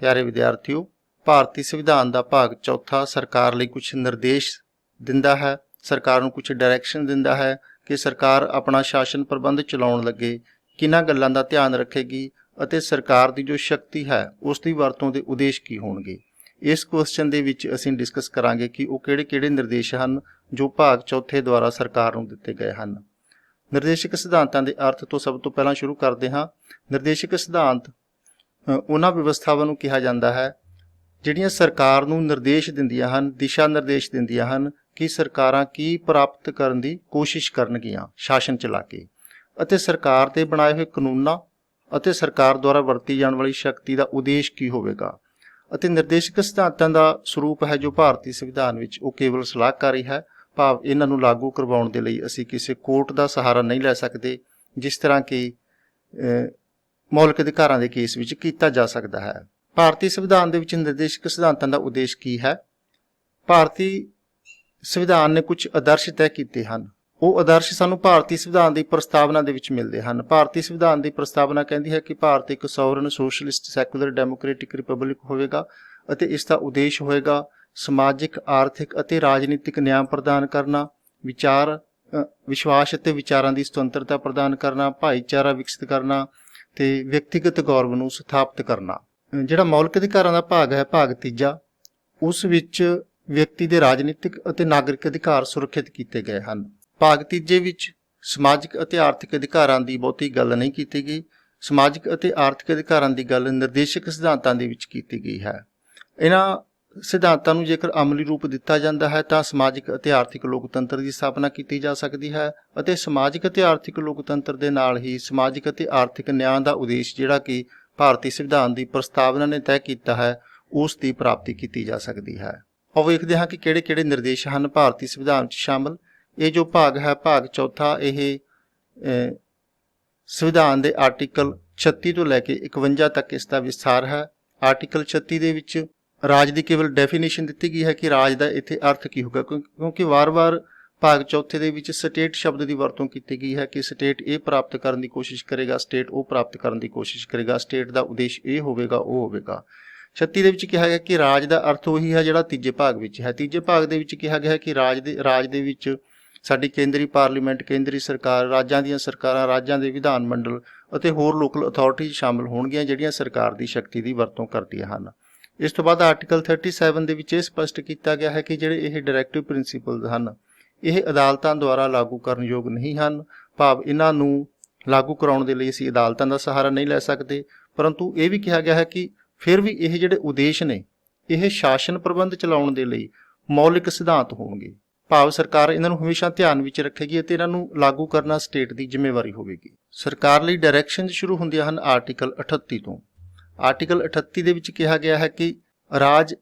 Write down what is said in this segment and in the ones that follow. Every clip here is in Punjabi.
प्यारे विद्यार्थियों, भारतीय संविधान का भाग चौथा सरकार लिए कुछ निर्देश दिंदा है, सरकार नूं कुछ डायरैक्शन दिंदा है कि सरकार अपना शासन प्रबंध चलाउण लगे किन्हां गल्लां दा ध्यान रखेगी ਅਤੇ सरकार की जो शक्ति है उसकी वरतों के उद्देश की होणगे। इस क्वेश्चन के विच असीं डिस्कस करांगे कि वो किहड़े-किहड़े निर्देश हैं जो भाग चौथे द्वारा सरकार नूं दिते गए हैं। निर्देशक सिद्धांतां दे अर्थ तो सब तो पहलां शुरू करते हाँ। निर्देशक सिद्धांत उन्हां व्यवस्थावां नूं कहा जाता है जिहड़ियां सरकार नूं निर्देश दिंदियां हन, दिशा निर्देश दिंदियां हन कि सरकारां की प्राप्त करन दी कोशिश करनगियां शासन चला के, अते सरकार दे बनाए हुए कानूनां ਅਤੇ सरकार द्वारा वरती जाने वाली शक्ति का उद्देश की होवेगा। ਅਤੇ निर्देशक सिद्धांतां ਦਾ ਸਰੂਪ है जो भारतीय संविधान ਵਿੱਚ ਉਹ केवल सलाहकारी है, भाव इन्हां ਨੂੰ लागू करवाउण ਦੇ ਲਈ ਅਸੀਂ ਕਿਸੇ कोर्ट का सहारा नहीं ले सकते जिस तरह कि मौलिक अधिकारां ਦੇ केस ਵਿੱਚ ਕੀਤਾ जा सकता है। भारतीय संविधान ਦੇ ਵਿੱਚ निर्देशक सिद्धांतां ਦਾ उद्देश की है? भारतीय संविधान ने कुछ आदर्श तय किए हैं। ਉਹ आदर्श सानू भारतीय संविधान की प्रस्तावना ਦੇ ਵਿੱਚ ਮਿਲਦੇ ਹਨ। ਭਾਰਤੀ ਸੰਵਿਧਾਨ ਦੀ ਪ੍ਰਸਤਾਵਨਾ ਕਹਿੰਦੀ ਹੈ ਕਿ ਭਾਰਤ ਇੱਕ sovereign socialist secular democratic republic ਹੋਵੇਗਾ ਅਤੇ ਇਸ ਦਾ ਉਦੇਸ਼ ਹੋਵੇਗਾ ਸਮਾਜਿਕ, ਆਰਥਿਕ ਅਤੇ ਰਾਜਨੀਤਿਕ ਨਿਆਂ ਪ੍ਰਦਾਨ ਕਰਨਾ, ਵਿਸ਼ਵਾਸ ਅਤੇ ਵਿਚਾਰਾਂ ਦੀ ਸੁਤੰਤਰਤਾ ਪ੍ਰਦਾਨ ਕਰਨਾ, ਭਾਈਚਾਰਾ ਵਿਕਸਿਤ ਕਰਨਾ ਤੇ ਵਿਅਕਤੀਗਤ ਗੌਰਵ ਨੂੰ ਸਥਾਪਿਤ ਕਰਨਾ। ਜਿਹੜਾ ਮੌਲਿਕ ਅਧਿਕਾਰਾਂ ਦਾ ਭਾਗ ਹੈ, ਭਾਗ ਤੀਜਾ, ਉਸ ਵਿੱਚ ਵਿਅਕਤੀ ਦੇ ਰਾਜਨੀਤਿਕ ਅਤੇ ਨਾਗਰਿਕ ਅਧਿਕਾਰ ਸੁਰੱਖਿਅਤ ਕੀਤੇ ਗਏ ਹਨ। भाग तीजे विच समाजिक ਅਤੇ आर्थिक अधिकारां ਦੀ ਬਹੁਤੀ ਗੱਲ नहीं की गई। समाजिक ਅਤੇ आर्थिक अधिकारां ਦੀ ਗੱਲ निर्देशक सिद्धांतां ਦੇ ਵਿੱਚ ਕੀਤੀ ਗਈ ਹੈ। ਇਹਨਾਂ ਸਿਧਾਂਤਾਂ ਨੂੰ ਜੇਕਰ ਅਮਲੀ ਰੂਪ ਦਿੱਤਾ ਜਾਂਦਾ ਹੈ ਤਾਂ ਸਮਾਜਿਕ ਅਤੇ ਆਰਥਿਕ ਲੋਕਤੰਤਰ ਦੀ ਸਥਾਪਨਾ ਕੀਤੀ ਜਾ ਸਕਦੀ ਹੈ ਅਤੇ ਸਮਾਜਿਕ ਅਤੇ ਆਰਥਿਕ ਲੋਕਤੰਤਰ ਦੇ ਨਾਲ ਹੀ ਸਮਾਜਿਕ ਅਤੇ ਆਰਥਿਕ ਨਿਆਂ ਦਾ ਉਦੇਸ਼ ਜਿਹੜਾ ਕਿ ਭਾਰਤੀ ਸੰਵਿਧਾਨ ਦੀ ਪ੍ਰਸਤਾਵਨਾ ਨੇ ਤੈਅ ਕੀਤਾ ਹੈ ਉਸ ਦੀ ਪ੍ਰਾਪਤੀ ਕੀਤੀ ਜਾ ਸਕਦੀ ਹੈ। ਆਓ ਵੇਖਦੇ ਹਾਂ ਕਿ ਕਿਹੜੇ-ਕਿਹੜੇ ਨਿਰਦੇਸ਼ ਹਨ ਭਾਰਤੀ ਸੰਵਿਧਾਨ ਵਿੱਚ ਸ਼ਾਮਲ। ये जो भाग है, भाग चौथा, यह संविधान के आर्टिकल 36 तो लैके 51 तक इसका विस्तार है। आर्टिकल 36 के विच राज की केवल डेफिनेशन दी गई है कि राज का इत्थे अर्थ की होगा, क्योंकि वार वार भाग चौथे के विच स्टेट शब्द की वरतों की गई है कि स्टेट ये प्राप्त करने की कोशिश करेगा, स्टेट वो प्राप्त करने की कोशिश करेगा, स्टेट का उद्देश्य ये होगा, वो होगा। 36 के विच कहा गया कि राज का अर्थ वही है जिहड़ा तीजे भाग विच है। तीजे भाग के विच कहा गया कि राज दे विच साडी केंद्री पार्लीमेंट, केंद्री सरकार, राज्यां दीयां सरकारां, राज्यां दे विधान मंडल ਅਤੇ ਹੋਰ ਲੋਕਲ ਅਥਾਰਟੀ ਸ਼ਾਮਲ ਹੋਣਗੀਆਂ ਜਿਹੜੀਆਂ ਸਰਕਾਰ ਦੀ ਸ਼ਕਤੀ ਦੀ ਵਰਤੋਂ ਕਰਦੀਆਂ ਹਨ। ਇਸ ਤੋਂ ਬਾਅਦ ਆਰਟੀਕਲ 37 ਦੇ ਵਿੱਚ ਇਹ ਸਪਸ਼ਟ ਕੀਤਾ ਗਿਆ ਹੈ ਕਿ ਜਿਹੜੇ ਇਹ ਡਾਇਰੈਕਟਿਵ ਪ੍ਰਿੰਸੀਪਲਸ ਹਨ ਇਹ ਅਦਾਲਤਾਂ ਦੁਆਰਾ ਲਾਗੂ ਕਰਨ ਯੋਗ ਨਹੀਂ ਹਨ, ਭਾਵ ਇਹਨਾਂ ਨੂੰ ਲਾਗੂ ਕਰਾਉਣ ਦੇ ਲਈ ਅਸੀਂ ਅਦਾਲਤਾਂ ਦਾ ਸਹਾਰਾ ਨਹੀਂ ਲੈ ਸਕਦੇ। ਪਰੰਤੂ ਇਹ ਵੀ ਕਿਹਾ ਗਿਆ ਹੈ ਕਿ ਫਿਰ ਵੀ ਇਹ ਜਿਹੜੇ ਉਦੇਸ਼ ਨੇ ਇਹ ਸ਼ਾਸਨ ਪ੍ਰਬੰਧ ਚਲਾਉਣ ਦੇ ਲਈ ਮੌਲਿਕ ਸਿਧਾਂਤ ਹੋਣਗੇ, ਭਾਵ ਸਰਕਾਰ ਇਹਨਾਂ ਨੂੰ ਹਮੇਸ਼ਾ ਧਿਆਨ ਵਿੱਚ ਰੱਖੇਗੀ ਅਤੇ ਇਹਨਾਂ ਨੂੰ ਲਾਗੂ ਕਰਨਾ ਸਟੇਟ ਦੀ ਜ਼ਿੰਮੇਵਾਰੀ ਹੋਵੇਗੀ। ਸਰਕਾਰ ਲਈ ਡਾਇਰੈਕਸ਼ਨ ਸ਼ੁਰੂ ਹੁੰਦੀਆਂ ਹਨ ਆਰਟੀਕਲ 38 ਤੋਂ। ਆਰਟੀਕਲ 38 ਦੇ ਵਿੱਚ ਕਿਹਾ ਗਿਆ ਹੈ ਕਿ ਰਾਜ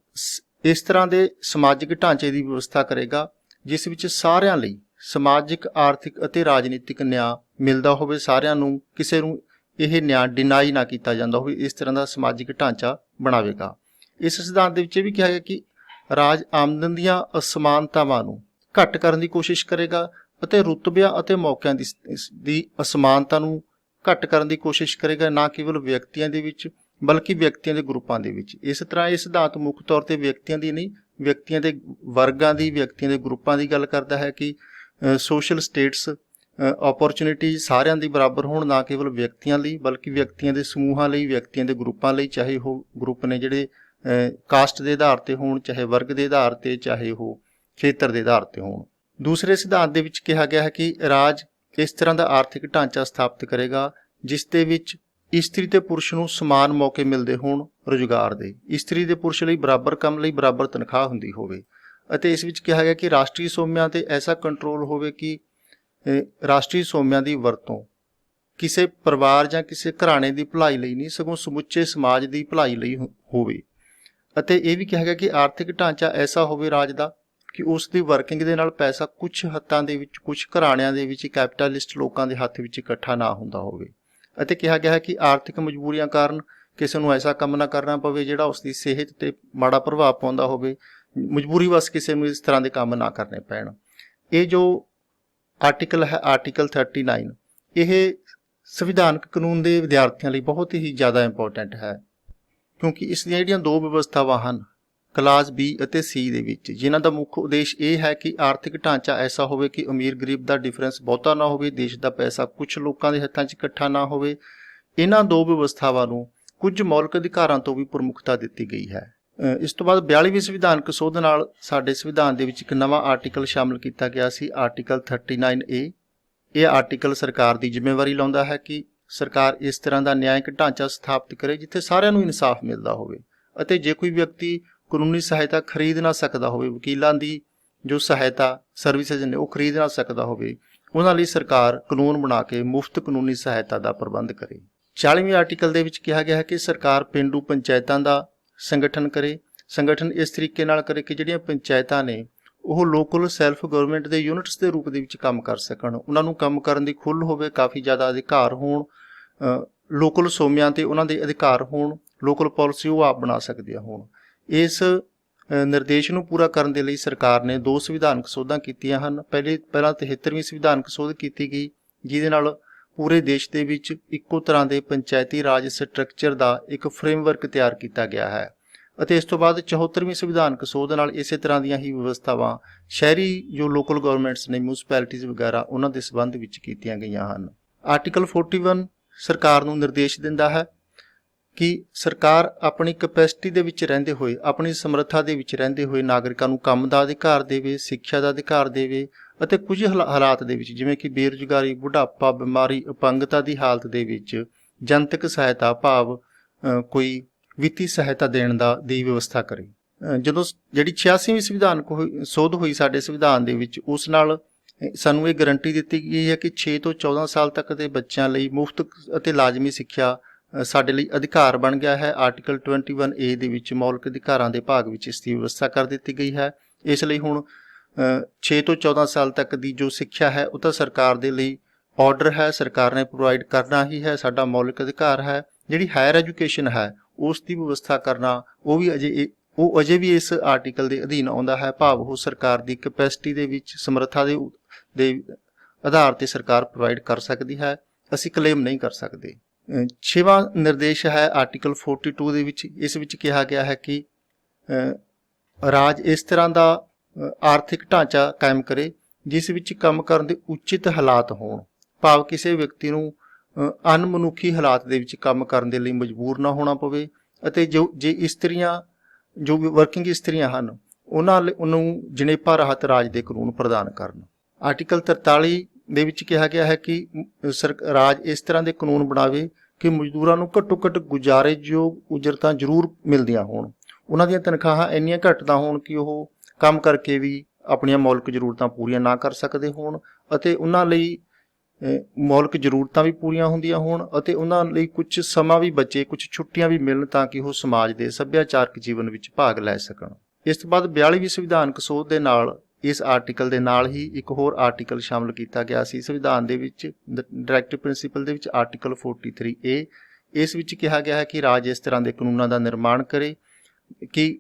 ਇਸ ਤਰ੍ਹਾਂ ਦੇ ਸਮਾਜਿਕ ਢਾਂਚੇ ਦੀ ਵਿਵਸਥਾ ਕਰੇਗਾ ਜਿਸ ਵਿੱਚ ਸਾਰਿਆਂ ਲਈ ਸਮਾਜਿਕ, ਆਰਥਿਕ ਅਤੇ ਰਾਜਨੀਤਿਕ ਨਿਆਂ ਮਿਲਦਾ ਹੋਵੇ, ਸਾਰਿਆਂ ਨੂੰ ਕਿਸੇ ਨੂੰ ਇਹ ਨਿਆਂ ਡਿਨਾਈ ਨਾ ਕੀਤਾ ਜਾਂਦਾ ਹੋਵੇ, ਇਸ ਤਰ੍ਹਾਂ ਦਾ ਸਮਾਜਿਕ ਢਾਂਚਾ ਬਣਾਵੇਗਾ। ਇਸ ਸਿਧਾਂਤ ਦੇ ਵਿੱਚ ਇਹ ਵੀ ਕਿਹਾ ਗਿਆ ਕਿ ਰਾਜ ਆਮਦਨ ਦੀਆਂ ਅਸਮਾਨਤਾਵਾਂ ਨੂੰ ਘੱਟ ਕਰਨ ਦੀ ਕੋਸ਼ਿਸ਼ ਕਰੇਗਾ ਅਤੇ ਰੁਤਬਿਆਂ ਅਤੇ ਮੌਕਿਆਂ ਦੀ ਅਸਮਾਨਤਾ ਨੂੰ ਘੱਟ ਕਰਨ ਦੀ ਕੋਸ਼ਿਸ਼ ਕਰੇਗਾ, ਨਾ ਕੇਵਲ ਵਿਅਕਤੀਆਂ ਦੇ ਵਿੱਚ ਬਲਕਿ ਵਿਅਕਤੀਆਂ ਦੇ ਗਰੁੱਪਾਂ ਦੇ ਵਿੱਚ। ਇਸ ਤਰ੍ਹਾਂ ਇਹ ਸਿਧਾਂਤ ਮੁੱਖ ਤੌਰ ਤੇ ਵਿਅਕਤੀਆਂ ਦੀ ਨਹੀਂ, ਵਿਅਕਤੀਆਂ ਦੇ ਵਰਗਾਂ ਦੀ, ਵਿਅਕਤੀਆਂ ਦੇ ਗਰੁੱਪਾਂ ਦੀ ਗੱਲ ਕਰਦਾ ਹੈ ਕਿ ਸੋਸ਼ਲ ਸਟੇਟਸ ਓਪਰਚੁਨਿਟੀ ਸਾਰਿਆਂ ਦੀ ਬਰਾਬਰ ਹੋਣ, ਨਾ ਕੇਵਲ ਵਿਅਕਤੀਆਂ ਲਈ ਬਲਕਿ ਵਿਅਕਤੀਆਂ ਦੇ ਸਮੂਹਾਂ ਲਈ, ਵਿਅਕਤੀਆਂ ਦੇ ਗਰੁੱਪਾਂ ਲਈ, ਚਾਹੇ ਉਹ ਗਰੁੱਪ ਨੇ ਜਿਹੜੇ ਕਾਸਟ ਦੇ ਆਧਾਰ ਤੇ ਹੋਣ, ਚਾਹੇ ਵਰਗ ਦੇ ਆਧਾਰ ਤੇ, ਚਾਹੇ ਉਹ ਖੇਤਰ ਦੇ ਆਧਾਰ ਤੇ ਹੋਣ। ਦੂਸਰੇ ਸਿਧਾਂਤ ਦੇ ਵਿੱਚ ਕਿਹਾ ਗਿਆ ਹੈ ਕਿ ਰਾਜ ਇਸ ਤਰ੍ਹਾਂ ਦਾ ਆਰਥਿਕ ਢਾਂਚਾ ਸਥਾਪਿਤ ਕਰੇਗਾ ਜਿਸ ਦੇ ਵਿੱਚ ਇਸਤਰੀ ਤੇ ਪੁਰਸ਼ ਨੂੰ ਸਮਾਨ ਮੌਕੇ ਮਿਲਦੇ ਹੋਣ ਰੁਜ਼ਗਾਰ ਦੇ, ਇਸਤਰੀ ਤੇ ਪੁਰਸ਼ ਲਈ ਬਰਾਬਰ ਕੰਮ ਲਈ ਬਰਾਬਰ ਤਨਖਾਹ ਹੁੰਦੀ ਹੋਵੇ। ਅਤੇ ਇਸ ਵਿੱਚ ਕਿਹਾ ਗਿਆ ਕਿ ਰਾਸ਼ਟਰੀ ਸੋਮਿਆਂ ਤੇ ਐਸਾ ਕੰਟਰੋਲ ਹੋਵੇ ਕਿ ਰਾਸ਼ਟਰੀ ਸੋਮਿਆਂ ਦੀ ਵਰਤੋਂ ਕਿਸੇ ਪਰਿਵਾਰ ਜਾਂ ਕਿਸੇ ਘਰਾਣੇ ਦੀ ਭਲਾਈ ਲਈ ਨਹੀਂ ਸਗੋਂ ਸਮੁੱਚੇ ਸਮਾਜ ਦੀ ਭਲਾਈ ਲਈ ਹੋਵੇ। ਅਤੇ ਇਹ ਵੀ ਕਿਹਾ ਗਿਆ ਕਿ ਆਰਥਿਕ ਢਾਂਚਾ ਐਸਾ ਹੋਵੇ ਰਾਜ ਦਾ ਕਿ ਉਸ ਦੀ ਵਰਕਿੰਗ ਦੇ ਨਾਲ ਪੈਸਾ ਕੁਝ ਹੱਥਾਂ ਦੇ ਵਿੱਚ, ਕੁਝ ਘਰਾਣਿਆਂ ਦੇ ਵਿੱਚ, ਕੈਪੀਟਲਿਸਟ ਲੋਕਾਂ ਦੇ ਹੱਥ ਵਿੱਚ ਇਕੱਠਾ ਨਾ ਹੁੰਦਾ ਹੋਵੇ। ਅਤੇ ਕਿਹਾ ਗਿਆ ਹੈ ਕਿ ਆਰਥਿਕ ਮਜਬੂਰੀਆਂ ਕਾਰਨ ਕਿਸੇ ਨੂੰ ਐਸਾ ਕੰਮ ਨਾ ਕਰਨਾ ਪਵੇ ਜਿਹੜਾ ਉਸ ਦੀ ਸਿਹਤ ਤੇ ਮਾੜਾ ਪ੍ਰਭਾਵ ਪਾਉਂਦਾ ਹੋਵੇ, ਮਜਬੂਰੀ ਵਸ ਕਿਸੇ ਨੂੰ ਇਸ ਤਰ੍ਹਾਂ ਦੇ ਕੰਮ ਨਾ ਕਰਨੇ ਪੈਣ। ਇਹ ਜੋ ਆਰਟੀਕਲ ਹੈ ਆਰਟੀਕਲ 39 ਇਹ ਸੰਵਿਧਾਨਕ ਕਾਨੂੰਨ ਦੇ ਵਿਦਿਆਰਥੀਆਂ ਲਈ ਬਹੁਤ ਹੀ ਜ਼ਿਆਦਾ ਇੰਪੋਰਟੈਂਟ ਹੈ। ਕਿਉਂਕਿ ਇਸ ਦੀਆਂ ਜਿਹੜੀਆਂ ਦੋ ਵਿਵਸਥਾਵਾਂ ਹਨ ਕਲਾਸ B ਅਤੇ C ਦੇ ਵਿੱਚ, ਜਿਨ੍ਹਾਂ ਦਾ ਮੁੱਖ ਉਦੇਸ਼ ਇਹ ਹੈ ਕਿ ਆਰਥਿਕ ਢਾਂਚਾ ਐਸਾ ਹੋਵੇ ਕਿ ਅਮੀਰ ਗਰੀਬ ਦਾ ਡਿਫਰੈਂਸ ਬਹੁਤਾ ਨਾ ਹੋਵੇ, ਦੇਸ਼ ਦਾ ਪੈਸਾ ਕੁਝ ਲੋਕਾਂ ਦੇ ਹੱਥਾਂ 'ਚ ਇਕੱਠਾ ਨਾ ਹੋਵੇ। ਇਹਨਾਂ ਦੋ ਵਿਵਸਥਾਵਾਂ ਨੂੰ ਕੁਝ ਮੌਲਿਕ ਅਧਿਕਾਰਾਂ ਤੋਂ ਵੀ ਪ੍ਰਮੁੱਖਤਾ ਦਿੱਤੀ ਗਈ ਹੈ। ਇਸ ਤੋਂ ਬਾਅਦ 42ਵੀਂ ਸੰਵਿਧਾਨਕ ਸੋਧ ਨਾਲ ਸਾਡੇ ਸੰਵਿਧਾਨ ਦੇ ਵਿੱਚ ਇੱਕ ਨਵਾਂ ਆਰਟੀਕਲ ਸ਼ਾਮਲ ਕੀਤਾ ਗਿਆ ਸੀ, ਆਰਟੀਕਲ 39A। ਇਹ ਆਰਟੀਕਲ ਸਰਕਾਰ ਦੀ ਜ਼ਿੰਮੇਵਾਰੀ ਲਾਉਂਦਾ ਹੈ ਕਿ ਸਰਕਾਰ ਇਸ ਤਰ੍ਹਾਂ ਦਾ ਨਿਆਇਕ ਢਾਂਚਾ ਸਥਾਪਿਤ ਕਰੇ ਜਿੱਥੇ ਸਾਰਿਆਂ ਨੂੰ ਇਨਸਾਫ ਮਿਲਦਾ ਹੋਵੇ, ਅਤੇ ਜੇ ਕੋਈ ਵਿਅਕਤੀ ਕਾਨੂੰਨੀ ਸਹਾਇਤਾ ਖਰੀਦ ਨਾ ਸਕਦਾ ਹੋਵੇ, ਵਕੀਲਾਂ ਦੀ ਜੋ ਸਹਾਇਤਾ ਸਰਵਿਸਿਜ਼ ਨੇ ਉਹ ਖਰੀਦ ਨਾ ਸਕਦਾ ਹੋਵੇ, ਉਹਨਾਂ ਲਈ ਸਰਕਾਰ ਕਾਨੂੰਨ ਬਣਾ ਕੇ ਮੁਫਤ ਕਾਨੂੰਨੀ ਸਹਾਇਤਾ ਦਾ ਪ੍ਰਬੰਧ ਕਰੇ। 40ਵੇਂ ਆਰਟੀਕਲ ਦੇ ਵਿੱਚ ਕਿਹਾ ਗਿਆ ਹੈ ਕਿ ਸਰਕਾਰ ਪੇਂਡੂ ਪੰਚਾਇਤਾਂ ਦਾ ਸੰਗਠਨ ਕਰੇ। ਸੰਗਠਨ ਇਸ ਤਰੀਕੇ ਨਾਲ ਕਰੇ ਕਿ ਜਿਹੜੀਆਂ ਪੰਚਾਇਤਾਂ ਨੇ ਉਹ ਲੋਕਲ ਸੈਲਫ ਗਵਰਨਮੈਂਟ ਦੇ ਯੂਨਿਟਸ ਦੇ ਰੂਪ ਦੇ ਵਿੱਚ ਕੰਮ ਕਰ ਸਕਣ, ਉਹਨਾਂ ਨੂੰ ਕੰਮ ਕਰਨ ਦੀ ਖੁੱਲ੍ਹ ਹੋਵੇ, ਕਾਫੀ ਜ਼ਿਆਦਾ ਅਧਿਕਾਰ ਹੋਣ, ਲੋਕਲ ਸੋਮਿਆਂ 'ਤੇ ਉਹਨਾਂ ਦੇ ਅਧਿਕਾਰ ਹੋਣ, ਲੋਕਲ ਪਾਲਿਸੀ ਉਹ ਆਪ ਬਣਾ ਸਕਦੇ ਹੋਣ। ਇਸ ਨਿਰਦੇਸ਼ ਨੂੰ ਪੂਰਾ ਕਰਨ ਦੇ ਲਈ ਸਰਕਾਰ ਨੇ ਦੋ ਸੰਵਿਧਾਨਕ ਸੋਧਾਂ ਕੀਤੀਆਂ ਹਨ। ਪਹਿਲਾਂ 73ਵੀਂ ਸੰਵਿਧਾਨਕ ਸੋਧ ਕੀਤੀ ਗਈ, ਜਿਹਦੇ ਨਾਲ ਪੂਰੇ ਦੇਸ਼ ਦੇ ਵਿੱਚ ਇੱਕੋ ਤਰ੍ਹਾਂ ਦੇ ਪੰਚਾਇਤੀ ਰਾਜ ਸਟਰਕਚਰ ਦਾ ਇੱਕ ਫਰੇਮਵਰਕ ਤਿਆਰ ਕੀਤਾ ਗਿਆ ਹੈ, ਅਤੇ ਇਸ ਤੋਂ ਬਾਅਦ 74ਵੀਂ ਸੰਵਿਧਾਨਕ ਸੋਧ ਨਾਲ ਇਸੇ ਤਰ੍ਹਾਂ ਦੀਆਂ ਹੀ ਵਿਵਸਥਾਵਾਂ ਸ਼ਹਿਰੀ ਜੋ ਲੋਕਲ ਗਵਰਨਮੈਂਟਸ ਨੇ, ਮਿਊਨਿਸਪੈਲਿਟੀਜ਼ ਵਗੈਰਾ, ਉਹਨਾਂ ਦੇ ਸੰਬੰਧ ਵਿੱਚ ਕੀਤੀਆਂ ਗਈਆਂ ਹਨ। ਆਰਟੀਕਲ 41 ਸਰਕਾਰ ਨੂੰ ਨਿਰਦੇਸ਼ ਦਿੰਦਾ ਹੈ ਕਿ ਸਰਕਾਰ ਆਪਣੀ ਕੈਪੈਸਿਟੀ ਦੇ ਵਿੱਚ ਰਹਿੰਦੇ ਹੋਏ, ਆਪਣੀ ਸਮਰੱਥਾ ਦੇ ਵਿੱਚ ਰਹਿੰਦੇ ਹੋਏ ਨਾਗਰਿਕਾਂ ਨੂੰ ਕੰਮ ਦਾ ਅਧਿਕਾਰ ਦੇਵੇ, ਸਿੱਖਿਆ ਦਾ ਅਧਿਕਾਰ ਦੇਵੇ, ਅਤੇ ਕੁਝ ਹਾਲਾਤ ਦੇ ਵਿੱਚ ਜਿਵੇਂ ਕਿ ਬੇਰੁਜ਼ਗਾਰੀ, ਬੁਢਾਪਾ, ਬਿਮਾਰੀ, ਅਪੰਗਤਾ ਦੀ ਹਾਲਤ ਦੇ ਵਿੱਚ ਜਨਤਕ ਸਹਾਇਤਾ ਭਾਵ ਕੋਈ ਵਿੱਤੀ ਸਹਾਇਤਾ ਦੇਣ ਦੀ ਵਿਵਸਥਾ ਕਰੇ। ਜਦੋਂ ਜਿਹੜੀ 86ਵੀਂ ਸੰਵਿਧਾਨਕ ਸੋਧ ਹੋਈ ਸਾਡੇ ਸੰਵਿਧਾਨ ਦੇ ਵਿੱਚ, ਉਸ ਨਾਲ ਸਾਨੂੰ ਇਹ ਗਰੰਟੀ ਦਿੱਤੀ ਗਈ ਹੈ ਕਿ 6 ਤੋਂ 14 ਸਾਲ ਤੱਕ ਦੇ ਬੱਚਿਆਂ ਲਈ ਮੁਫਤ ਅਤੇ ਲਾਜ਼ਮੀ ਸਿੱਖਿਆ ਸਾਡੇ ਲਈ ਅਧਿਕਾਰ ਬਣ ਗਿਆ ਹੈ। ਆਰਟੀਕਲ 21A ਦੇ ਵਿੱਚ ਮੌਲਿਕ ਅਧਿਕਾਰਾਂ ਦੇ ਭਾਗ ਵਿੱਚ ਇਸ ਦੀ ਵਿਵਸਥਾ ਕਰ ਦਿੱਤੀ ਗਈ ਹੈ। ਇਸ ਲਈ ਹੁਣ 6 ਤੋਂ 14 ਸਾਲ ਤੱਕ ਦੀ ਜੋ ਸਿੱਖਿਆ ਹੈ ਉਹ ਤਾਂ ਸਰਕਾਰ ਦੇ ਲਈ ਆਰਡਰ ਹੈ, ਸਰਕਾਰ ਨੇ ਪ੍ਰੋਵਾਈਡ ਕਰਨਾ ਹੀ ਹੈ, ਸਾਡਾ ਮੌਲਿਕ ਅਧਿਕਾਰ ਹੈ। ਜਿਹੜੀ ਹਾਇਰ ਐਜੂਕੇਸ਼ਨ ਹੈ ਉਸ ਦੀ ਵਿਵਸਥਾ ਕਰਨਾ ਉਹ ਅਜੇ ਵੀ ਇਸ ਆਰਟੀਕਲ ਦੇ ਅਧੀਨ ਆਉਂਦਾ ਹੈ, ਭਾਵ ਉਹ ਸਰਕਾਰ ਦੀ ਕੈਪੈਸਿਟੀ ਦੇ ਵਿੱਚ, ਸਮਰੱਥਾ ਦੇ ਆਧਾਰ 'ਤੇ ਸਰਕਾਰ ਪ੍ਰੋਵਾਈਡ ਕਰ ਸਕਦੀ ਹੈ, ਅਸੀਂ ਕਲੇਮ ਨਹੀਂ ਕਰ ਸਕਦੇ। 6ਵਾਂ ਨਿਰਦੇਸ਼ ਹੈ ਆਰਟੀਕਲ 42 ਦੇ ਵਿੱਚ। ਇਸ ਵਿੱਚ ਕਿਹਾ ਗਿਆ ਹੈ ਕਿ ਰਾਜ ਇਸ ਤਰ੍ਹਾਂ ਦਾ ਆਰਥਿਕ ਢਾਂਚਾ ਕਾਇਮ ਕਰੇ ਜਿਸ ਵਿੱਚ ਕੰਮ ਕਰਨ ਦੇ ਉਚਿਤ ਹਾਲਾਤ ਹੋਣ, ਭਾਵ ਕਿਸੇ ਵਿਅਕਤੀ ਨੂੰ ਅਣਮਨੁੱਖੀ ਹਾਲਾਤ ਦੇ ਵਿੱਚ ਕੰਮ ਕਰਨ ਦੇ ਲਈ ਮਜਬੂਰ ਨਾ ਹੋਣਾ ਪਵੇ, ਅਤੇ ਜੇ ਇਸਤਰੀਆਂ ਜੋ ਵਰਕਿੰਗ ਇਸਤਰੀਆਂ ਹਨ ਉਹਨਾਂ ਨੂੰ ਜਣੇਪਾ ਰਾਹਤ ਰਾਜ ਦੇ ਕਾਨੂੰਨ ਪ੍ਰਦਾਨ ਕਰਨ। ਆਰਟੀਕਲ 43 ਦੇ ਵਿੱਚ ਕਿਹਾ ਗਿਆ ਹੈ ਕਿ ਰਾਜ ਇਸ ਤਰ੍ਹਾਂ ਦੇ ਕਾਨੂੰਨ ਬਣਾਵੇ ਕਿ ਮਜ਼ਦੂਰਾਂ ਨੂੰ ਘੱਟੋ ਘੱਟ ਗੁਜ਼ਾਰੇਯੋਗ ਉਜਰਤਾਂ ਜ਼ਰੂਰ ਮਿਲਦੀਆਂ ਹੋਣ, ਉਹਨਾਂ ਦੀਆਂ ਤਨਖਾਹਾਂ ਇੰਨੀਆਂ ਘੱਟ ਨਾ ਹੋਣ ਕਿ ਉਹ ਕੰਮ ਕਰਕੇ ਵੀ ਆਪਣੀਆਂ ਮੌਲਿਕ ਜ਼ਰੂਰਤਾਂ ਪੂਰੀਆਂ ਨਾ ਕਰ ਸਕਦੇ ਹੋਣ, ਅਤੇ ਉਹਨਾਂ ਲਈ ਮੌਲਿਕ ਜ਼ਰੂਰਤਾਂ ਵੀ ਪੂਰੀਆਂ ਹੁੰਦੀਆਂ ਹੋਣ, ਅਤੇ ਉਹਨਾਂ ਲਈ ਕੁਝ ਸਮਾਂ ਵੀ ਬਚੇ, ਕੁਝ ਛੁੱਟੀਆਂ ਵੀ ਮਿਲਣ ਤਾਂ ਕਿ ਉਹ ਸਮਾਜ ਦੇ ਸੱਭਿਆਚਾਰਕ ਜੀਵਨ ਵਿੱਚ ਭਾਗ ਲੈ ਸਕਣ। ਇਸ ਤੋਂ ਬਾਅਦ 42ਵੀਂ ਸੰਵਿਧਾਨਕ ਸੋਧ ਦੇ ਨਾਲ ਇਸ ਆਰਟੀਕਲ ਦੇ ਨਾਲ ਹੀ ਇੱਕ ਹੋਰ ਆਰਟੀਕਲ ਸ਼ਾਮਲ ਕੀਤਾ ਗਿਆ ਸੀ ਸੰਵਿਧਾਨ ਦੇ ਵਿੱਚ, ਡਾਇਰੈਕਟਿਵ ਪ੍ਰਿੰਸੀਪਲ ਦੇ ਵਿੱਚ, ਆਰਟੀਕਲ 43A। ਇਸ ਵਿੱਚ ਕਿਹਾ ਗਿਆ ਹੈ ਕਿ ਰਾਜ ਇਸ ਤਰ੍ਹਾਂ ਦੇ ਕਾਨੂੰਨਾਂ ਦਾ ਨਿਰਮਾਣ ਕਰੇ ਕਿ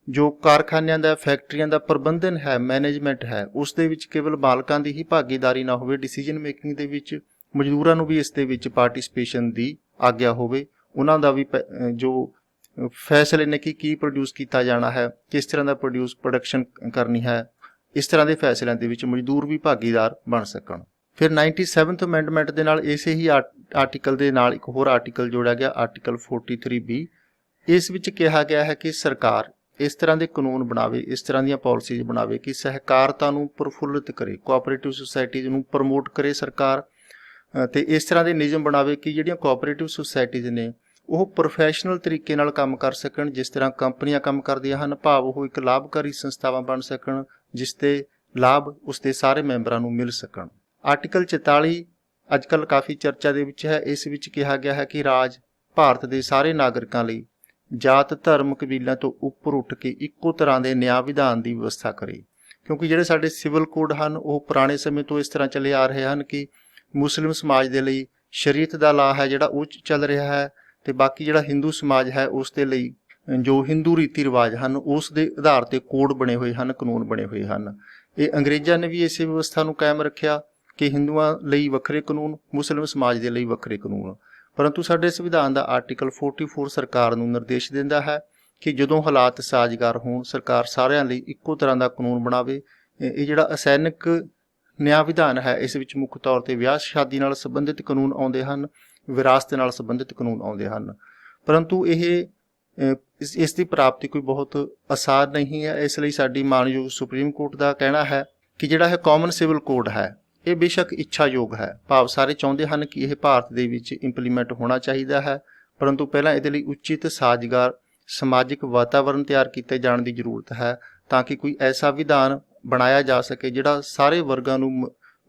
ਜੋ ਕਾਰਖਾਨਿਆਂ ਦਾ, ਫੈਕਟਰੀਆਂ ਦਾ ਪ੍ਰਬੰਧਨ ਹੈ, ਮੈਨੇਜਮੈਂਟ ਹੈ, ਉਸ ਦੇ ਵਿੱਚ ਕੇਵਲ ਮਾਲਕਾਂ ਦੀ ਹੀ ਭਾਗੀਦਾਰੀ ਨਾ ਹੋਵੇ ਡਿਸੀਜਨ ਮੇਕਿੰਗ ਦੇ ਵਿੱਚ, ਮਜ਼ਦੂਰਾਂ ਨੂੰ ਵੀ ਇਸ ਦੇ ਵਿੱਚ ਪਾਰਟਿਸਿਪੇਸ਼ਨ ਦੀ ਆਗਿਆ ਹੋਵੇ, ਉਹਨਾਂ ਦਾ ਵੀ ਜੋ ਫੈਸਲੇ ਨੇ ਕਿ ਕੀ ਪ੍ਰੋਡਿਊਸ ਕੀਤਾ ਜਾਣਾ ਹੈ, ਕਿਸ ਤਰ੍ਹਾਂ ਦਾ ਪ੍ਰੋਡਕਸ਼ਨ ਕਰਨੀ ਹੈ, ਇਸ ਤਰ੍ਹਾਂ ਦੇ ਫੈਸਲਿਆਂ ਦੇ ਵਿੱਚ ਮਜ਼ਦੂਰ ਵੀ ਭਾਗੀਦਾਰ ਬਣ ਸਕਣ। ਫਿਰ 97th ਅਮੈਂਡਮੈਂਟ ਦੇ ਨਾਲ ਇਸੇ ਹੀ ਆਰਟੀਕਲ ਦੇ ਨਾਲ ਇੱਕ ਹੋਰ ਆਰਟੀਕਲ ਜੋੜਿਆ ਗਿਆ, ਆਰਟੀਕਲ 43B। ਇਸ ਵਿੱਚ ਕਿਹਾ ਗਿਆ ਹੈ ਕਿ ਸਰਕਾਰ ਇਸ ਤਰ੍ਹਾਂ ਦੇ ਕਾਨੂੰਨ ਬਣਾਵੇ, ਇਸ ਤਰ੍ਹਾਂ ਦੀਆਂ ਪਾਲਿਸੀਜ਼ ਬਣਾਵੇ ਕਿ ਸਹਿਕਾਰਤਾ ਨੂੰ ਪ੍ਰਫੁੱਲਿਤ ਕਰੇ, ਕੋਆਪਰੇਟਿਵ ਸੁਸਾਇਟੀਜ਼ ਨੂੰ ਪ੍ਰਮੋਟ ਕਰੇ ਸਰਕਾਰ, ਅਤੇ ਇਸ ਤਰ੍ਹਾਂ ਦੇ ਨਿਯਮ ਬਣਾਵੇ ਕਿ ਜਿਹੜੀਆਂ ਕੋਆਪਰੇਟਿਵ ਸੁਸਾਇਟੀਜ਼ ਨੇ ਉਹ ਪ੍ਰੋਫੈਸ਼ਨਲ ਤਰੀਕੇ ਨਾਲ ਕੰਮ ਕਰ ਸਕਣ, ਜਿਸ ਤਰ੍ਹਾਂ ਕੰਪਨੀਆਂ ਕੰਮ ਕਰਦੀਆਂ ਹਨ, ਭਾਵ ਉਹ ਇੱਕ ਲਾਭਕਾਰੀ ਸੰਸਥਾਵਾਂ ਬਣ ਸਕਣ ਜਿਸ ਦੇ ਲਾਭ ਉਸ ਦੇ ਸਾਰੇ ਮੈਂਬਰਾਂ ਨੂੰ ਮਿਲ ਸਕਣ। ਆਰਟੀਕਲ 44 ਅੱਜ ਕੱਲ੍ਹ ਕਾਫੀ ਚਰਚਾ ਦੇ ਵਿੱਚ ਹੈ। ਇਸ ਵਿੱਚ ਕਿਹਾ ਗਿਆ ਹੈ ਕਿ ਰਾਜ ਭਾਰਤ ਦੇ ਸਾਰੇ ਨਾਗਰਿਕਾਂ ਲਈ ਜਾਤ, ਧਰਮ, ਕਬੀਲਿਆਂ ਤੋਂ ਉੱਪਰ ਉੱਠ ਕੇ ਇੱਕੋ ਤਰ੍ਹਾਂ ਦੇ ਨਿਆਂ ਵਿਧਾਨ ਦੀ ਵਿਵਸਥਾ ਕਰੇ, ਕਿਉਂਕਿ ਜਿਹੜੇ ਸਾਡੇ ਸਿਵਲ ਕੋਡ ਹਨ ਉਹ ਪੁਰਾਣੇ ਸਮੇਂ ਤੋਂ ਇਸ ਤਰ੍ਹਾਂ ਚੱਲੇ ਆ ਰਹੇ ਹਨ ਕਿ ਮੁਸਲਿਮ ਸਮਾਜ ਦੇ ਲਈ ਸ਼ਰੀਅਤ ਦਾ ਲਾ ਹੈ ਜਿਹੜਾ ਉਹ ਚੱਲ ਰਿਹਾ ਹੈ, ਅਤੇ ਬਾਕੀ ਜਿਹੜਾ ਹਿੰਦੂ ਸਮਾਜ ਹੈ ਉਸ ਦੇ ਲਈ ਜੋ ਹਿੰਦੂ ਰੀਤੀ ਰਿਵਾਜ ਹਨ ਉਸ ਦੇ ਆਧਾਰ 'ਤੇ ਕੋਡ ਬਣੇ ਹੋਏ ਹਨ, ਕਾਨੂੰਨ ਬਣੇ ਹੋਏ ਹਨ। ਇਹ ਅੰਗਰੇਜ਼ਾਂ ਨੇ ਵੀ ਇਸੇ ਵਿਵਸਥਾ ਨੂੰ ਕਾਇਮ ਰੱਖਿਆ ਕਿ ਹਿੰਦੂਆਂ ਲਈ ਵੱਖਰੇ ਕਾਨੂੰਨ, ਮੁਸਲਿਮ ਸਮਾਜ ਦੇ ਲਈ ਵੱਖਰੇ ਕਾਨੂੰਨ, ਪਰੰਤੂ ਸਾਡੇ ਸੰਵਿਧਾਨ ਦਾ ਆਰਟੀਕਲ 44 ਸਰਕਾਰ ਨੂੰ ਨਿਰਦੇਸ਼ ਦਿੰਦਾ ਹੈ ਕਿ ਜਦੋਂ ਹਾਲਾਤ ਸਾਜ਼ਗਾਰ ਹੋਣ ਸਰਕਾਰ ਸਾਰਿਆਂ ਲਈ ਇੱਕੋ ਤਰ੍ਹਾਂ ਦਾ ਕਾਨੂੰਨ ਬਣਾਵੇ। ਇਹ ਜਿਹੜਾ ਅਸੈਨਿਕ ਨਿਆਂ ਵਿਧਾਨ ਹੈ ਇਸ ਵਿੱਚ ਮੁੱਖ ਤੌਰ 'ਤੇ ਵਿਆਹ ਸ਼ਾਦੀ ਨਾਲ ਸੰਬੰਧਿਤ ਕਾਨੂੰਨ ਆਉਂਦੇ ਹਨ, ਵਿਰਾਸਤ ਨਾਲ ਸੰਬੰਧਿਤ ਕਾਨੂੰਨ ਆਉਂਦੇ ਹਨ। ਪਰੰਤੂ ਇਸ ਦੀ ਪ੍ਰਾਪਤੀ ਕੋਈ ਬਹੁਤ ਆਸਾਨ ਨਹੀਂ ਹੈ। ਇਸ ਲਈ ਸਾਡੀ ਮਾਣਯੋਗ ਸੁਪਰੀਮ ਕੋਰਟ ਦਾ ਕਹਿਣਾ ਹੈ ਕਿ ਜਿਹੜਾ ਇਹ ਕਾਮਨ ਸਿਵਲ ਕੋਡ ਹੈ ਇਹ ਬੇਸ਼ੱਕ ਇੱਛਾਯੋਗ ਹੈ, ਭਾਵ ਸਾਰੇ ਚਾਹੁੰਦੇ ਹਨ ਕਿ ਇਹ ਭਾਰਤ ਦੇ ਵਿੱਚ ਇੰਪਲੀਮੈਂਟ ਹੋਣਾ ਚਾਹੀਦਾ ਹੈ, ਪਰੰਤੂ ਪਹਿਲਾਂ ਇਹਦੇ ਲਈ ਉਚਿਤ ਸਾਜ਼ਗਾਰ ਸਮਾਜਿਕ ਵਾਤਾਵਰਣ ਤਿਆਰ ਕੀਤੇ ਜਾਣ ਦੀ ਜ਼ਰੂਰਤ ਹੈ ਤਾਂ ਕਿ ਕੋਈ ਐਸਾ ਵਿਧਾਨ ਬਣਾਇਆ ਜਾ ਸਕੇ ਜਿਹੜਾ ਸਾਰੇ ਵਰਗਾਂ ਨੂੰ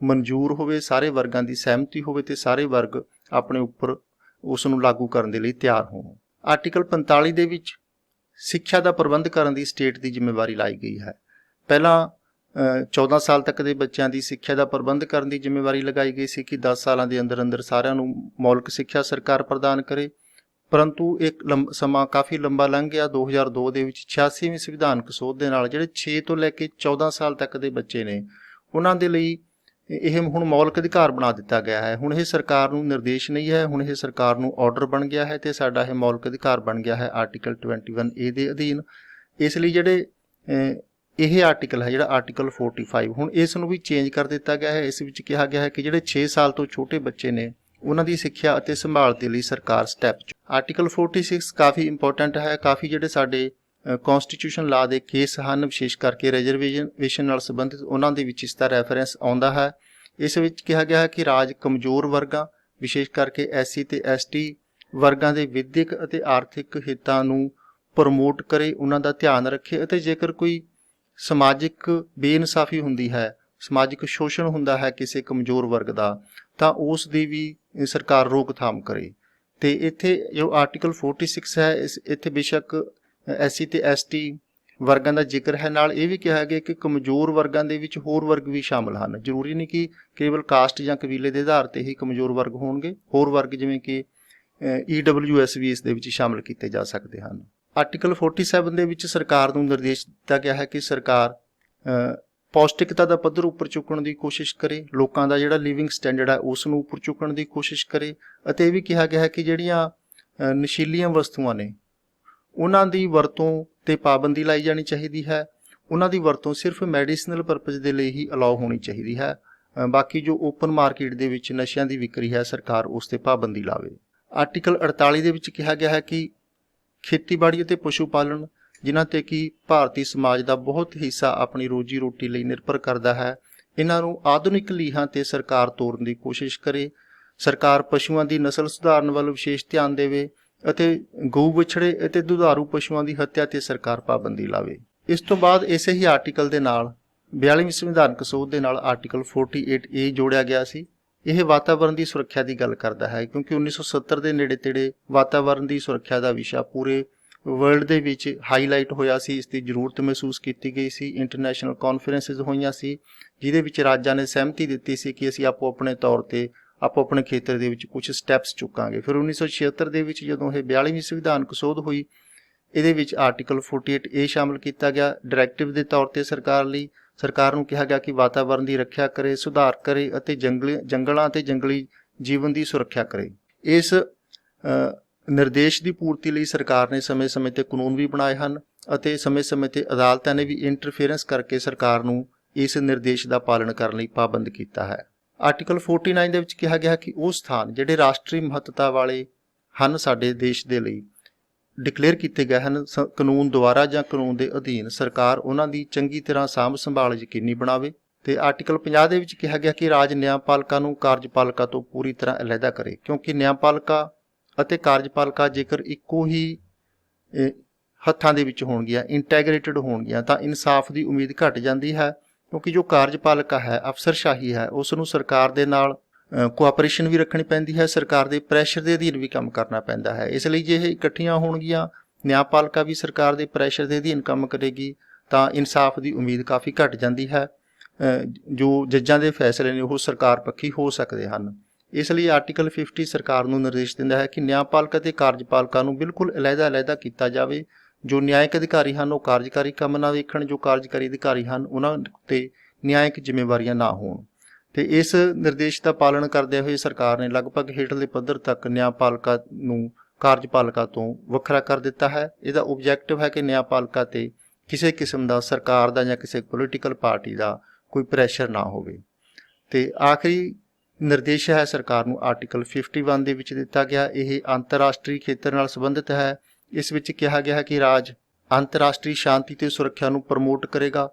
ਮਨਜ਼ੂਰ ਹੋਵੇ, ਸਾਰੇ ਵਰਗਾਂ ਦੀ ਸਹਿਮਤੀ ਹੋਵੇ ਅਤੇ ਸਾਰੇ ਵਰਗ ਆਪਣੇ ਉੱਪਰ ਉਸ ਨੂੰ ਲਾਗੂ ਕਰਨ ਦੇ ਲਈ ਤਿਆਰ ਹੋਣ। ਆਰਟੀਕਲ 45 ਦੇ ਵਿੱਚ ਸਿੱਖਿਆ ਦਾ ਪ੍ਰਬੰਧ ਕਰਨ ਦੀ ਸਟੇਟ ਦੀ ਜ਼ਿੰਮੇਵਾਰੀ ਲਾਈ ਗਈ ਹੈ। ਪਹਿਲਾਂ 14 ਸਾਲ ਤੱਕ ਦੇ ਬੱਚਿਆਂ ਦੀ ਸਿੱਖਿਆ ਦਾ ਪ੍ਰਬੰਧ ਕਰਨ ਦੀ ਜ਼ਿੰਮੇਵਾਰੀ ਲਗਾਈ ਗਈ ਸੀ ਕਿ 10 ਸਾਲਾਂ ਦੇ ਅੰਦਰ ਅੰਦਰ ਸਾਰਿਆਂ ਨੂੰ ਮੌਲਿਕ ਸਿੱਖਿਆ ਸਰਕਾਰ ਪ੍ਰਦਾਨ ਕਰੇ, ਪਰੰਤੂ ਇੱਕ ਸਮਾਂ ਕਾਫੀ ਲੰਬਾ ਲੰਘ ਗਿਆ। 2002 ਦੇ ਵਿੱਚ 86ਵੀਂ ਸੰਵਿਧਾਨਕ ਸੋਧ ਦੇ ਨਾਲ ਜਿਹੜੇ 6 ਤੋਂ ਲੈ ਕੇ 14 ਸਾਲ ਤੱਕ ਦੇ ਬੱਚੇ ਨੇ ਉਹਨਾਂ ਦੇ ਲਈ ਇਹ ਹੁਣ ਮੌਲਿਕ ਅਧਿਕਾਰ ਬਣਾ ਦਿੱਤਾ ਗਿਆ ਹੈ। ਹੁਣ ਇਹ ਸਰਕਾਰ ਨੂੰ ਨਿਰਦੇਸ਼ ਨਹੀਂ ਹੈ, ਹੁਣ ਇਹ ਸਰਕਾਰ ਨੂੰ ਆਰਡਰ ਬਣ ਗਿਆ ਹੈ ਅਤੇ ਸਾਡਾ ਇਹ ਮੌਲਿਕ ਅਧਿਕਾਰ ਬਣ ਗਿਆ ਹੈ ਆਰਟੀਕਲ 21A ਦੇ ਅਧੀਨ। ਇਸ ਲਈ ਜਿਹੜੇ ਇਹ ਆਰਟੀਕਲ ਹੈ ਜਿਹੜਾ ਆਰਟੀਕਲ 45 ਹੁਣ ਇਸ ਨੂੰ ਵੀ ਚੇਂਜ ਕਰ ਦਿੱਤਾ ਗਿਆ ਹੈ। ਇਸ ਵਿੱਚ ਕਿਹਾ ਗਿਆ ਹੈ ਕਿ ਜਿਹੜੇ 6 ਸਾਲ ਤੋਂ ਛੋਟੇ ਬੱਚੇ ਨੇ ਉਹਨਾਂ ਦੀ ਸਿੱਖਿਆ ਅਤੇ ਸੰਭਾਲ ਦੇ ਲਈ ਸਰਕਾਰ ਸਟੈਪ ਆਰਟੀਕਲ 46 ਕਾਫੀ ਇੰਪੋਰਟੈਂਟ ਹੈ। ਕਾਫੀ ਜਿਹੜੇ ਸਾਡੇ ਕੌਂਸਟੀਟਿਊਸ਼ਨ ਲਾ ਦੇ ਕੇਸ ਹਨ, ਵਿਸ਼ੇਸ਼ ਕਰਕੇ ਰਿਜ਼ਰਵੇਸ਼ਨ ਨਾਲ ਸੰਬੰਧਿਤ, ਉਹਨਾਂ ਦੇ ਵਿੱਚ ਇਸ ਦਾ ਰੈਫਰੈਂਸ ਆਉਂਦਾ ਹੈ। ਇਸ ਵਿੱਚ ਕਿਹਾ ਗਿਆ ਹੈ ਕਿ ਰਾਜ ਕਮਜ਼ੋਰ ਵਰਗਾਂ ਵਿਸ਼ੇਸ਼ ਕਰਕੇ SC ਤੇ ST ਵਰਗਾਂ ਦੇ ਵਿਦਿਅਕ ਅਤੇ ਆਰਥਿਕ ਹਿੱਤਾਂ ਨੂੰ ਪ੍ਰਮੋਟ ਕਰੇ, ਉਹਨਾਂ ਦਾ ਧਿਆਨ ਰੱਖੇ ਅਤੇ ਜੇਕਰ ਕੋਈ ਸਮਾਜਿਕ ਬੇਇਨਸਾਫੀ ਹੁੰਦੀ ਹੈ, ਸਮਾਜਿਕ ਸ਼ੋਸ਼ਣ ਹੁੰਦਾ ਹੈ ਕਿਸੇ ਕਮਜ਼ੋਰ ਵਰਗ ਦਾ, ਤਾਂ ਉਸ ਦੀ ਵੀ ਸਰਕਾਰ ਰੋਕਥਾਮ ਕਰੇ। ਅਤੇ ਇੱਥੇ ਜੋ ਆਰਟੀਕਲ 46 ਹੈ ਇੱਥੇ ਬੇਸ਼ੱਕ SC ਤੇ ST ਵਰਗਾਂ ਦਾ ਜ਼ਿਕਰ ਹੈ, ਨਾਲ ਇਹ ਵੀ ਕਿਹਾ ਗਿਆ ਕਿ ਕਮਜ਼ੋਰ ਵਰਗਾਂ ਦੇ ਵਿੱਚ ਹੋਰ ਵਰਗ ਵੀ ਸ਼ਾਮਲ ਹਨ। ਜ਼ਰੂਰੀ ਨਹੀਂ ਕਿ ਕੇਵਲ ਕਾਸਟ ਜਾਂ ਕਬੀਲੇ ਦੇ ਆਧਾਰ 'ਤੇ ਹੀ ਕਮਜ਼ੋਰ ਵਰਗ ਹੋਣਗੇ, ਹੋਰ ਵਰਗ ਜਿਵੇਂ ਕਿ EWS ਵੀ ਇਸ ਦੇ ਵਿੱਚ ਸ਼ਾਮਲ ਕੀਤੇ ਜਾ ਸਕਦੇ ਹਨ। ਆਰਟੀਕਲ 47 ਦੇ ਵਿੱਚ ਸਰਕਾਰ ਨੂੰ ਨਿਰਦੇਸ਼ ਦਿੱਤਾ ਗਿਆ ਹੈ ਕਿ ਸਰਕਾਰ ਪੌਸ਼ਟਿਕਤਾ ਦਾ ਪੱਧਰ ਉੱਪਰ ਚੁੱਕਣ ਦੀ ਕੋਸ਼ਿਸ਼ ਕਰੇ, ਲੋਕਾਂ ਦਾ ਜਿਹੜਾ ਲਿਵਿੰਗ ਸਟੈਂਡਰਡ ਹੈ ਉਸ ਨੂੰ ਉੱਪਰ ਚੁੱਕਣ ਦੀ ਕੋਸ਼ਿਸ਼ ਕਰੇ, ਅਤੇ ਇਹ ਵੀ ਕਿਹਾ ਗਿਆ ਹੈ ਕਿ ਜਿਹੜੀਆਂ ਨਸ਼ੀਲੀਆਂ ਵਸਤੂਆਂ ਨੇ ਉਹਨਾਂ ਦੀ ਵਰਤੋਂ 'ਤੇ ਪਾਬੰਦੀ ਲਾਈ ਜਾਣੀ ਚਾਹੀਦੀ ਹੈ। ਉਹਨਾਂ ਦੀ ਵਰਤੋਂ ਸਿਰਫ ਮੈਡੀਸਨਲ ਪਰਪਜ਼ ਦੇ ਲਈ ਹੀ ਅਲਾਉ ਹੋਣੀ ਚਾਹੀਦੀ ਹੈ। ਬਾਕੀ ਜੋ ਓਪਨ ਮਾਰਕੀਟ ਦੇ ਵਿੱਚ ਨਸ਼ਿਆਂ ਦੀ ਵਿਕਰੀ ਹੈ ਸਰਕਾਰ ਉਸ 'ਤੇ ਪਾਬੰਦੀ ਲਾਵੇ। ਆਰਟੀਕਲ 48 ਦੇ ਵਿੱਚ ਕਿਹਾ ਗਿਆ ਹੈ ਕਿ ਖੇਤੀਬਾੜੀ ਅਤੇ ਪਸ਼ੂ ਪਾਲਣ ਜਿਨ੍ਹਾਂ 'ਤੇ ਕਿ ਭਾਰਤੀ ਸਮਾਜ ਦਾ ਬਹੁਤ ਹਿੱਸਾ ਆਪਣੀ ਰੋਜੀ ਰੋਟੀ ਲਈ ਨਿਰਭਰ ਕਰਦਾ ਹੈ, ਇਹਨਾਂ ਨੂੰ ਆਧੁਨਿਕ ਲੀਹਾਂ 'ਤੇ ਸਰਕਾਰ ਤੋਰਨ ਦੀ ਕੋਸ਼ਿਸ਼ ਕਰੇ। ਸਰਕਾਰ ਪਸ਼ੂਆਂ ਦੀ ਨਸਲ ਸੁਧਾਰਨ ਵੱਲ ਵਿਸ਼ੇਸ਼ ਧਿਆਨ ਦੇਵੇ ਅਤੇ ਗਊ ਵਿਛੜੇ ਅਤੇ ਦੁਧਾਰੂ ਪਸ਼ੂਆਂ ਦੀ ਹੱਤਿਆ 'ਤੇ ਸਰਕਾਰ ਪਾਬੰਦੀ ਲਾਵੇ। ਇਸ ਤੋਂ ਬਾਅਦ ਇਸੇ ਹੀ ਆਰਟੀਕਲ ਦੇ ਨਾਲ 42ਵੀਂ ਸੰਵਿਧਾਨਕ ਸੋਧ ਦੇ ਨਾਲ ਆਰਟੀਕਲ 48A ਜੋੜਿਆ ਗਿਆ ਸੀ। ਇਹ ਵਾਤਾਵਰਣ ਦੀ ਸੁਰੱਖਿਆ ਦੀ ਗੱਲ ਕਰਦਾ ਹੈ, ਕਿਉਂਕਿ 1970 ਦੇ ਨੇੜੇ ਤੇੜੇ ਵਾਤਾਵਰਣ ਦੀ ਸੁਰੱਖਿਆ ਦਾ ਵਿਸ਼ਾ ਪੂਰੇ ਵਰਲਡ ਦੇ ਵਿੱਚ ਹਾਈਲਾਈਟ ਹੋਇਆ ਸੀ। ਇਸ ਦੀ ਜ਼ਰੂਰਤ ਮਹਿਸੂਸ ਕੀਤੀ ਗਈ ਸੀ। ਇੰਟਰਨੈਸ਼ਨਲ ਕਾਨਫਰੰਸਿਸ ਹੋਈਆਂ ਸੀ ਜਿਹਦੇ ਵਿੱਚ ਰਾਜਾਂ ਨੇ ਸਹਿਮਤੀ ਦਿੱਤੀ ਸੀ ਕਿ ਅਸੀਂ ਆਪੋ ਆਪਣੇ ਤੌਰ 'ਤੇ ਆਪੋ ਆਪਣੇ ਖੇਤਰ ਦੇ ਵਿੱਚ ਕੁਝ ਸਟੈਪਸ ਚੁੱਕਾਂਗੇ। ਫਿਰ 1976 ਦੇ ਵਿੱਚ ਜਦੋਂ ਇਹ 42ਵੀਂ ਸੰਵਿਧਾਨਕ ਸੋਧ ਹੋਈ, ਇਹਦੇ ਵਿੱਚ ਆਰਟੀਕਲ 48A ਸ਼ਾਮਲ ਕੀਤਾ ਗਿਆ। ਡਾਇਰੈਕਟਿਵ ਦੇ ਤੌਰ 'ਤੇ ਸਰਕਾਰ ਨੂੰ ਕਿਹਾ ਗਿਆ ਕਿ ਵਾਤਾਵਰਣ ਦੀ ਰੱਖਿਆ ਕਰੇ, ਸੁਧਾਰ ਕਰੇ ਅਤੇ ਜੰਗਲਾਂ ਅਤੇ ਜੰਗਲੀ ਜੀਵਨ ਦੀ ਸੁਰੱਖਿਆ ਕਰੇ। ਇਸ ਨਿਰਦੇਸ਼ ਦੀ ਪੂਰਤੀ ਲਈ ਸਰਕਾਰ ਨੇ ਸਮੇਂ-ਸਮੇਂ 'ਤੇ ਕਾਨੂੰਨ ਵੀ ਬਣਾਏ ਹਨ ਅਤੇ ਸਮੇਂ-ਸਮੇਂ 'ਤੇ ਅਦਾਲਤਾਂ ਨੇ ਵੀ ਇੰਟਰਫੇਰੈਂਸ ਕਰਕੇ ਸਰਕਾਰ ਨੂੰ ਇਸ ਨਿਰਦੇਸ਼ ਦਾ ਪਾਲਣ ਕਰਨ ਲਈ ਪਾਬੰਦ ਕੀਤਾ ਹੈ। ਆਰਟੀਕਲ 49 ਦੇ ਵਿੱਚ ਕਿਹਾ ਗਿਆ ਕਿ ਉਹ ਸਥਾਨ ਜਿਹੜੇ ਰਾਸ਼ਟਰੀ ਮਹੱਤਤਾ ਵਾਲੇ ਹਨ ਸਾਡੇ ਦੇਸ਼ ਦੇ ਲਈ ਡਿਕਲੇਅਰ ਕੀਤੇ ਗਏ ਹਨ ਕਾਨੂੰਨ ਦੁਆਰਾ ਜਾਂ ਕਾਨੂੰਨ ਦੇ ਅਧੀਨ, ਸਰਕਾਰ ਉਹਨਾਂ ਦੀ ਚੰਗੀ ਤਰ੍ਹਾਂ ਸਾਂਭ ਸੰਭਾਲ ਯਕੀਨੀ ਬਣਾਵੇ। ਅਤੇ ਆਰਟੀਕਲ 50 ਦੇ ਵਿੱਚ ਕਿਹਾ ਗਿਆ ਕਿ ਰਾਜ ਨਿਆਂਪਾਲਿਕਾ ਨੂੰ ਕਾਰਜਪਾਲਿਕਾ ਤੋਂ ਪੂਰੀ ਤਰ੍ਹਾਂ ਅਲੱਗਾ ਕਰੇ, ਕਿਉਂਕਿ ਨਿਆਂਪਾਲਿਕਾ ਅਤੇ ਕਾਰਜਪਾਲਿਕਾ ਜੇਕਰ ਇੱਕੋ ਹੀ ਹੱਥਾਂ ਦੇ ਵਿੱਚ ਹੋਣਗੀਆਂ, ਇੰਟੈਗਰੇਟਡ ਹੋਣਗੀਆਂ, ਤਾਂ ਇਨਸਾਫ ਦੀ ਉਮੀਦ ਘੱਟ ਜਾਂਦੀ ਹੈ, ਕਿਉਂਕਿ ਜੋ ਕਾਰਜਪਾਲਿਕਾ ਹੈ, ਅਫਸਰਸ਼ਾਹੀ ਹੈ, ਉਸ ਨੂੰ ਸਰਕਾਰ ਦੇ ਨਾਲ ਕੋਆਪਰੇਸ਼ਨ ਵੀ ਰੱਖਣੀ ਪੈਂਦੀ ਹੈ, ਸਰਕਾਰ ਦੇ ਪ੍ਰੈਸ਼ਰ ਦੇ ਅਧੀਨ ਵੀ ਕੰਮ ਕਰਨਾ ਪੈਂਦਾ ਹੈ। ਇਸ ਲਈ ਜੇ ਇਹ ਇਕੱਠੀਆਂ ਹੋਣਗੀਆਂ, ਨਿਆਂਪਾਲਿਕਾ ਵੀ ਸਰਕਾਰ ਦੇ ਪ੍ਰੈਸ਼ਰ ਦੇ ਅਧੀਨ ਕੰਮ ਕਰੇਗੀ, ਤਾਂ ਇਨਸਾਫ ਦੀ ਉਮੀਦ ਕਾਫੀ ਘੱਟ ਜਾਂਦੀ ਹੈ। ਜੋ ਜੱਜਾਂ ਦੇ ਫੈਸਲੇ ਨੇ ਉਹ ਸਰਕਾਰ ਪੱਖੀ ਹੋ ਸਕਦੇ ਹਨ। ਇਸ ਲਈ ਆਰਟੀਕਲ 50 ਸਰਕਾਰ ਨੂੰ ਨਿਰਦੇਸ਼ ਦਿੰਦਾ ਹੈ ਕਿ ਨਿਆਂਪਾਲਿਕਾ ਅਤੇ ਕਾਰਜਪਾਲਿਕਾ ਨੂੰ ਬਿਲਕੁਲ ਅਲੱਗਾ ਕੀਤਾ ਜਾਵੇ। ਜੋ ਨਿਆਇਕ ਅਧਿਕਾਰੀ ਹਨ ਉਹ ਕਾਰਜਕਾਰੀ ਕੰਮ ਨਾ ਵੇਖਣ, ਜੋ ਕਾਰਜਕਾਰੀ ਅਧਿਕਾਰੀ ਹਨ ਉਹਨਾਂ 'ਤੇ ਨਿਆਇਕ ਜ਼ਿੰਮੇਵਾਰੀਆਂ ਨਾ ਹੋਣ। ਤੇ ਇਸ ਨਿਰਦੇਸ਼ ਦਾ ਪਾਲਣ ਕਰਦੇ ਹੋਏ ਸਰਕਾਰ ਨੇ ਲਗਭਗ ਹੇਠਲੇ ਪੱਧਰ ਤੱਕ ਨਿਆਂਪਾਲਿਕਾ ਨੂੰ ਕਾਰਜਪਾਲਿਕਾ ਤੋਂ ਵੱਖਰਾ ਕਰ ਦਿੱਤਾ ਹੈ। ਇਹਦਾ ਆਬਜੈਕਟਿਵ ਹੈ ਕਿ ਨਿਆਂਪਾਲਿਕਾ ਤੇ ਕਿਸੇ ਕਿਸਮ ਦਾ ਸਰਕਾਰ ਦਾ ਜਾਂ ਕਿਸੇ ਪੋਲੀਟੀਕਲ ਪਾਰਟੀ ਦਾ ਕੋਈ ਪ੍ਰੈਸ਼ਰ ਨਾ ਹੋਵੇ। ਤੇ ਆਖਰੀ ਨਿਰਦੇਸ਼ ਹੈ ਸਰਕਾਰ ਨੂੰ ਆਰਟੀਕਲ 51 ਦੇ ਵਿੱਚ ਦਿੱਤਾ ਗਿਆ। ਇਹ ਅੰਤਰਰਾਸ਼ਟਰੀ ਖੇਤਰ ਨਾਲ ਸੰਬੰਧਿਤ ਹੈ। ਇਸ ਵਿੱਚ ਕਿਹਾ ਗਿਆ ਹੈ ਕਿ ਰਾਜ ਅੰਤਰਰਾਸ਼ਟਰੀ ਸ਼ਾਂਤੀ ਤੇ ਸੁਰੱਖਿਆ ਨੂੰ ਪ੍ਰਮੋਟ ਕਰੇਗਾ।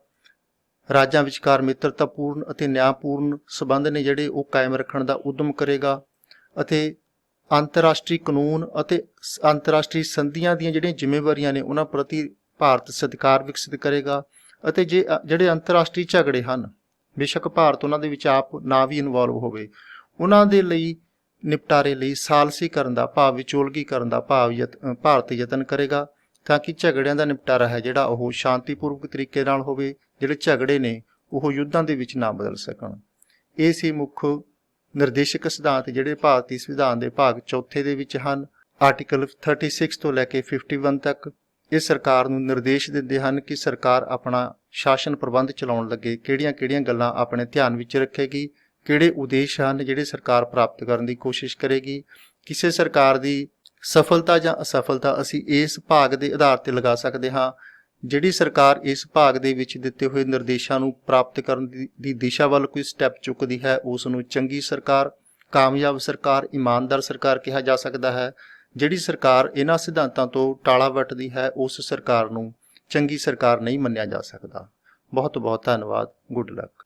ਰਾਜਾਂ ਵਿਚਕਾਰ ਮਿੱਤਰਤਾਪੂਰਨ ਅਤੇ ਨਿਆਂਪੂਰਨ ਸਬੰਧ ਨੇ ਜਿਹੜੇ ਉਹ ਕਾਇਮ ਰੱਖਣ ਦਾ ਉਦਮ ਕਰੇਗਾ ਅਤੇ ਅੰਤਰਰਾਸ਼ਟਰੀ ਕਾਨੂੰਨ ਅਤੇ ਅੰਤਰਰਾਸ਼ਟਰੀ ਸੰਧੀਆਂ ਦੀਆਂ ਜਿਹੜੀਆਂ ਜ਼ਿੰਮੇਵਾਰੀਆਂ ਨੇ ਉਹਨਾਂ ਪ੍ਰਤੀ ਭਾਰਤ ਸਤਿਕਾਰ ਵਿਕਸਿਤ ਕਰੇਗਾ। ਅਤੇ ਜਿਹੜੇ ਅੰਤਰਰਾਸ਼ਟਰੀ ਝਗੜੇ ਹਨ, ਬੇਸ਼ੱਕ ਭਾਰਤ ਉਹਨਾਂ ਦੇ ਵਿੱਚ ਆਪ ਨਾ ਵੀ ਇਨਵੋਲਵ ਹੋਵੇ, ਉਹਨਾਂ ਦੇ ਲਈ ਨਿਪਟਾਰੇ ਲਈ ਸਾਲਸੀ ਕਰਨ ਦਾ ਭਾਵ ਵਿਚੋਲਗੀ ਕਰਨ ਦਾ ਭਾਰਤ ਯਤਨ ਕਰੇਗਾ ਤਾਂ ਕਿ ਝਗੜਿਆਂ ਦਾ ਨਿਪਟਾਰਾ ਹੈ ਜਿਹੜਾ ਉਹ ਸ਼ਾਂਤੀਪੂਰਵਕ ਤਰੀਕੇ ਨਾਲ ਹੋਵੇ, ਜਿਹੜੇ ਝਗੜੇ ਨੇ ਉਹ ਯੁੱਧਾਂ ਦੇ ਵਿੱਚ ਨਾ ਬਦਲ ਸਕਣ। ਇਹ ਸੀ ਮੁੱਖ ਨਿਰਦੇਸ਼ਕ ਸਿਧਾਂਤ ਜਿਹੜੇ ਭਾਰਤੀ ਸੰਵਿਧਾਨ ਦੇ ਭਾਗ 4 ਦੇ ਵਿੱਚ ਹਨ। ਆਰਟੀਕਲ 36 ਤੋਂ ਲੈ ਕੇ 51 ਤੱਕ ਇਹ ਸਰਕਾਰ ਨੂੰ ਨਿਰਦੇਸ਼ ਦਿੰਦੇ ਹਨ ਕਿ ਸਰਕਾਰ ਆਪਣਾ ਸ਼ਾਸਨ ਪ੍ਰਬੰਧ ਚਲਾਉਣ ਲੱਗੇ ਕਿਹੜੀਆਂ-ਕਿਹੜੀਆਂ ਗੱਲਾਂ ਆਪਣੇ ਧਿਆਨ ਵਿੱਚ ਰੱਖੇਗੀ, ਕਿਹੜੇ ਉਦੇਸ਼ ਹਨ ਜਿਹੜੇ ਸਰਕਾਰ ਪ੍ਰਾਪਤ ਕਰਨ ਦੀ ਕੋਸ਼ਿਸ਼ ਕਰੇਗੀ। ਕਿਸੇ ਸਰਕਾਰ ਦੀ ਸਫਲਤਾ ਜਾਂ ਅਸਫਲਤਾ ਅਸੀਂ ਇਸ ਭਾਗ ਦੇ ਆਧਾਰ ਤੇ ਲਗਾ ਸਕਦੇ ਹਾਂ। ਜਿਹੜੀ ਸਰਕਾਰ ਇਸ ਭਾਗ ਦੇ ਵਿੱਚ ਦਿੱਤੇ ਹੋਏ ਨਿਰਦੇਸ਼ਾਂ ਨੂੰ ਪ੍ਰਾਪਤ ਕਰਨ ਦੀ ਦਿਸ਼ਾ ਵੱਲ ਕੋਈ ਸਟੈਪ ਚੁੱਕਦੀ ਹੈ, ਉਸ ਨੂੰ ਚੰਗੀ ਸਰਕਾਰ, ਕਾਮਯਾਬ ਸਰਕਾਰ, ਇਮਾਨਦਾਰ ਸਰਕਾਰ ਕਿਹਾ ਜਾ ਸਕਦਾ ਹੈ। ਜਿਹੜੀ ਸਰਕਾਰ ਇਹਨਾਂ ਸਿਧਾਂਤਾਂ ਤੋਂ ਟਾਲਾ ਵੱਟਦੀ ਹੈ, ਉਸ ਸਰਕਾਰ ਨੂੰ ਚੰਗੀ ਸਰਕਾਰ ਨਹੀਂ ਮੰਨਿਆ ਜਾ ਸਕਦਾ। ਬਹੁਤ ਬਹੁਤ ਧੰਨਵਾਦ। Good luck.